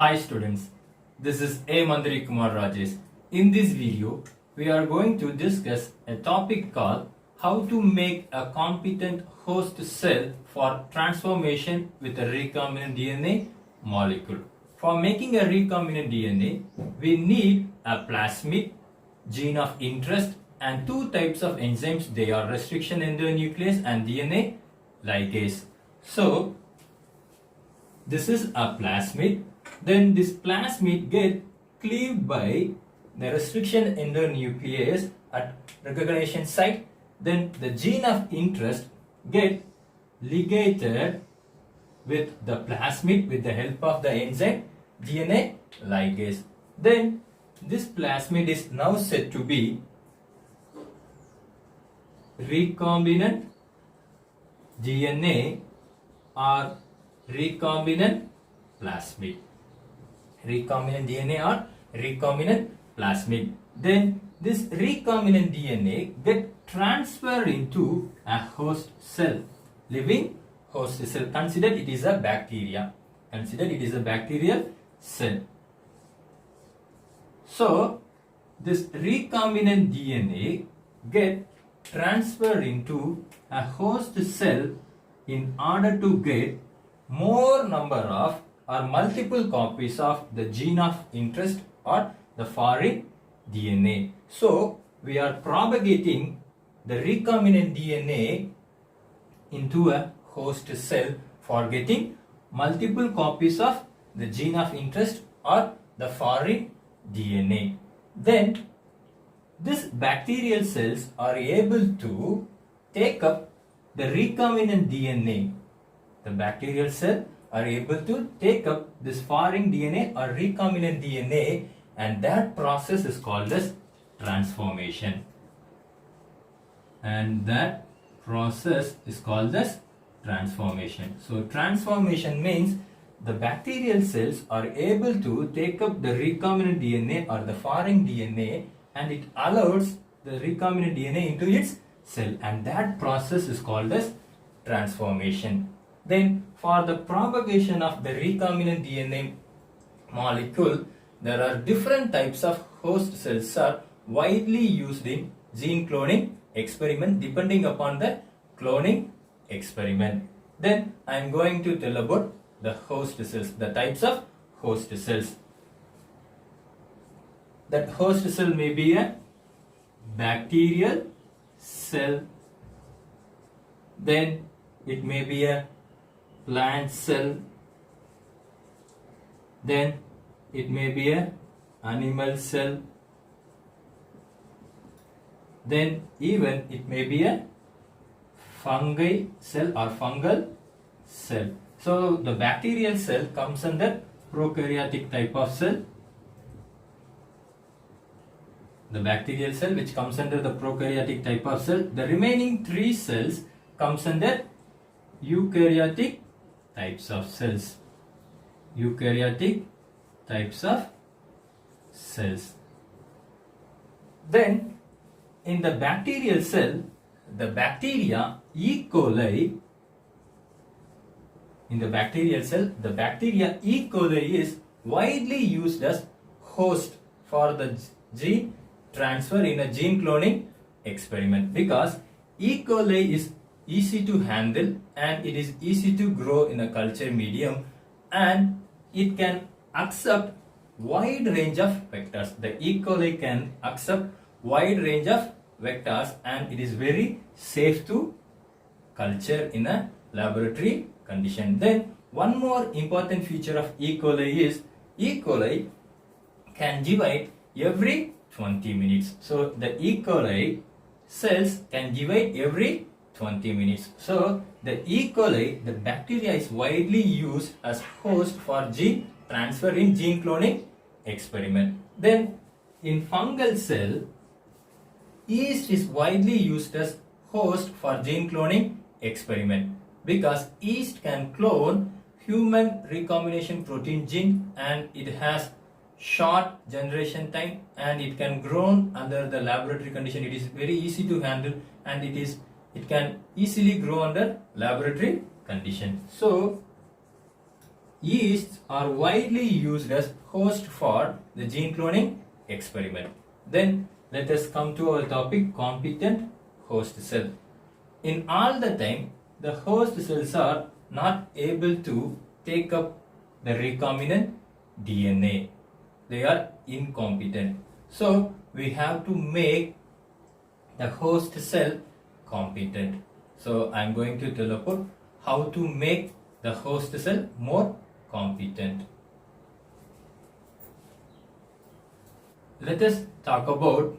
Hi students, this is A. Mandari Kumar Rajesh. In this video, we are going to discuss a topic called how to make a competent host cell for transformation with a recombinant DNA molecule. For making a recombinant DNA, we need a plasmid, gene of interest, and two types of enzymes. They are restriction endonuclease and DNA ligase. So, this is a plasmid. Then this plasmid get cleaved by the restriction endonuclease at recognition site. Then the gene of interest get ligated with the plasmid with the help of the enzyme DNA ligase. Then this plasmid is now said to be recombinant DNA or recombinant plasmid. Recombinant DNA or recombinant plasmid. Then this recombinant DNA get transferred into a host cell, living host cell. Consider it is a bacteria. Consider it is a bacterial cell. So this recombinant DNA get transferred into a host cell in order to get more number of or multiple copies of the gene of interest or the foreign DNA. So we are propagating the recombinant DNA into a host cell for getting multiple copies of the gene of interest or the foreign DNA. Then these bacterial cells are able to take up the recombinant DNA. The bacterial cell are able to take up this foreign DNA or recombinant DNA, and that process is called as transformation. And that process is called as transformation. So transformation means the bacterial cells are able to take up the recombinant DNA or the foreign DNA, and it allows the recombinant DNA into its cell, and that process is called as transformation. Then for the propagation of the recombinant DNA molecule, there are different types of host cells are widely used in gene cloning experiment depending upon the cloning experiment. Then I am going to tell about the host cells, the types of host cells. That host cell may be a bacterial cell, then it may be a plant cell, then it may be a animal cell, then even it may be a fungi cell or fungal cell. So the bacterial cell comes under prokaryotic type of cell. The bacterial cell which comes under the prokaryotic type of cell. The remaining three cells comes under eukaryotic types of cells. Eukaryotic types of cells. Then in the bacterial cell, the bacteria E. coli, in the bacterial cell, the bacteria E. coli is widely used as host for the gene transfer in a gene cloning experiment, because E. coli is easy to handle and it is easy to grow in a culture medium, and it can accept wide range of vectors. The E. coli can accept wide range of vectors, and it is very safe to culture in a laboratory condition. Then one more important feature of E. coli is E. coli can divide every 20 minutes. So the E. coli cells can divide every 20 minutes. So the E. coli, the bacteria, is widely used as host for gene transfer in gene cloning experiment. Then in fungal cell, yeast is widely used as host for gene cloning experiment, because yeast can clone human recombination protein gene, and it has short generation time and it can grow under the laboratory condition. It is very easy to handle, and it can easily grow under laboratory condition. So yeasts are widely used as host for the gene cloning experiment. Then let us come to our topic, competent host cell. In all the time, the host cells are not able to take up the recombinant DNA. They are incompetent. So we have to make the host cell competent. So I am going to tell about how to make the host cell more competent. Let us talk about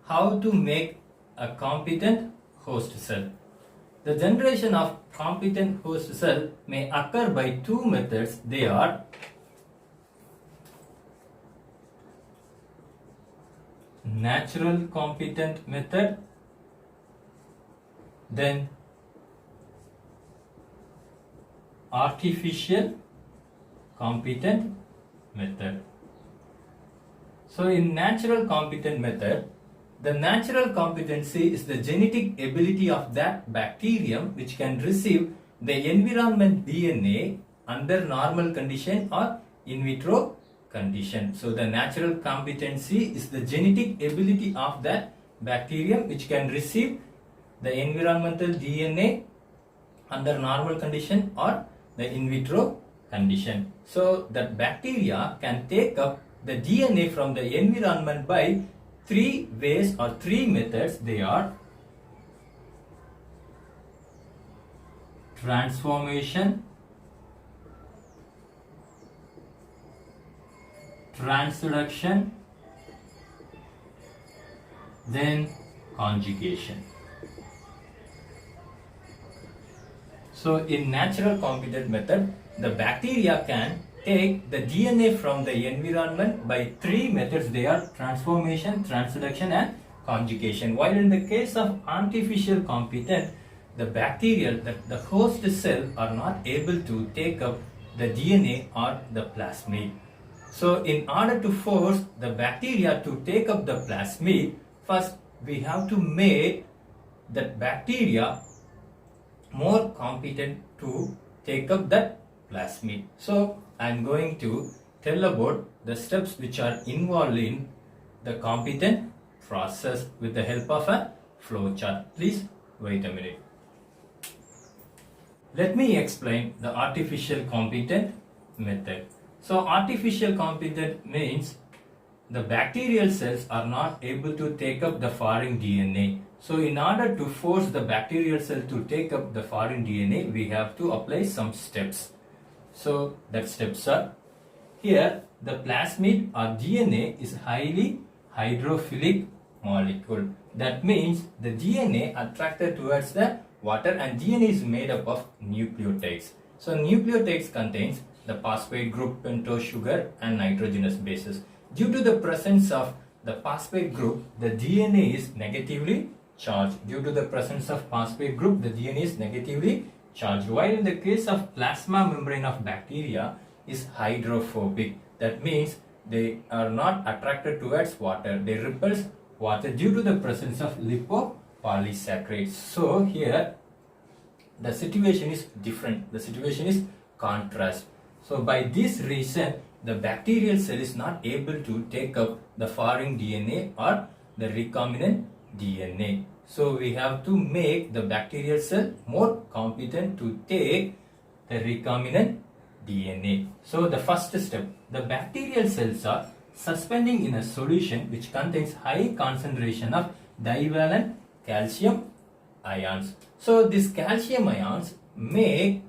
how to make a competent host cell. The generation of competent host cell may occur by two methods. They are natural competent method, then artificial competent method. So in natural competent method, the natural competency is the genetic ability of that bacterium which can receive the environment DNA under normal condition or in vitro condition. So the natural competency is the genetic ability of that bacterium which can receive the environmental DNA under normal condition or the in vitro condition. So that bacteria can take up the DNA from the environment by three ways or three methods. They are transformation, transduction, then conjugation. So in natural competent method, the bacteria can take the DNA from the environment by three methods. They are transformation, transduction and conjugation. While in the case of artificial competent, the bacteria, the host cell are not able to take up the DNA or the plasmid. So in order to force the bacteria to take up the plasmid, first we have to make that bacteria more competent to take up that plasmid. So I am going to tell about the steps which are involved in the competent process with the help of a flow chart. Please wait a minute. Let me explain the artificial competent method. So artificial competent means the bacterial cells are not able to take up the foreign DNA. So in order to force the bacterial cell to take up the foreign DNA, we have to apply some steps. So that steps are, here the plasmid or DNA is highly hydrophilic molecule. That means the DNA attracted towards the water, and DNA is made up of nucleotides. So nucleotides contains the phosphate group, pentose sugar and nitrogenous bases. Due to the presence of the phosphate group, the DNA is negatively charged. Due to the presence of phosphate group, the DNA is negatively charged. While in the case of plasma membrane of bacteria is hydrophobic. That means they are not attracted towards water. They repulse water due to the presence of lipopolysaccharides. So here the situation is different. The situation is contrast. So by this reason, the bacterial cell is not able to take up the foreign DNA or the recombinant DNA. So we have to make the bacterial cell more competent to take the recombinant DNA. So the first step, the bacterial cells are suspending in a solution which contains high concentration of divalent calcium ions. So these calcium ions make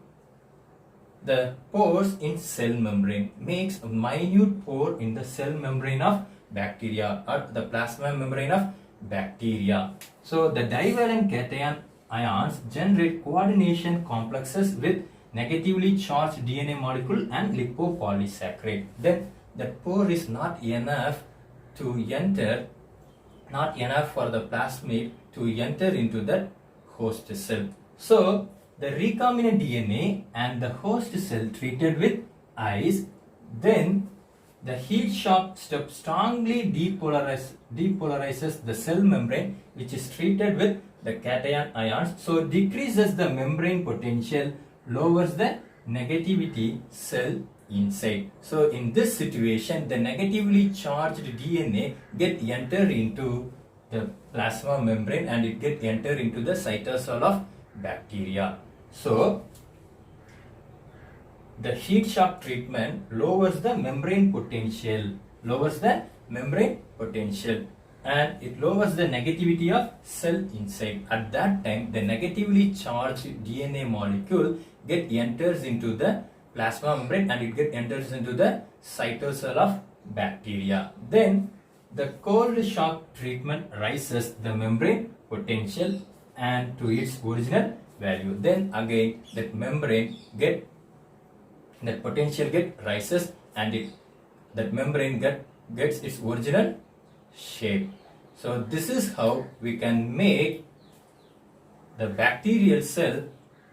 the pores in cell membrane, makes a minute pore in the cell membrane of bacteria or the plasma membrane of bacteria. So the divalent cation ions generate coordination complexes with negatively charged DNA molecule and lipopolysaccharide. Then that pore is not enough to enter, not enough for the plasmid to enter into the host cell. So the recombinant DNA and the host cell treated with ice, then the heat shock step strongly depolarizes the cell membrane which is treated with the cation ions. So decreases the membrane potential, lowers the negativity cell inside. So in this situation, the negatively charged DNA get entered into the plasma membrane and it get entered into the cytosol of bacteria. So the heat shock treatment lowers the membrane potential, and it lowers the negativity of cell inside. At that time, the negatively charged DNA molecule get enters into the plasma membrane and it get enters into the cytosol of bacteria. Then the cold shock treatment rises the membrane potential and to its original value. Then again that potential get rises and that membrane gets its original shape. So this is how we can make the bacterial cell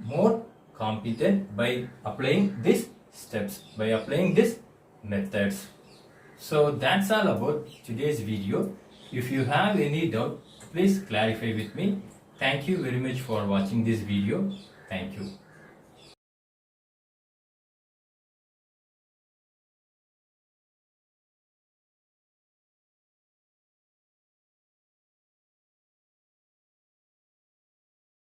more competent by applying these steps, by applying these methods. So that's all about today's video. If you have any doubt, please clarify with me. Thank you very much for watching this video. Thank you.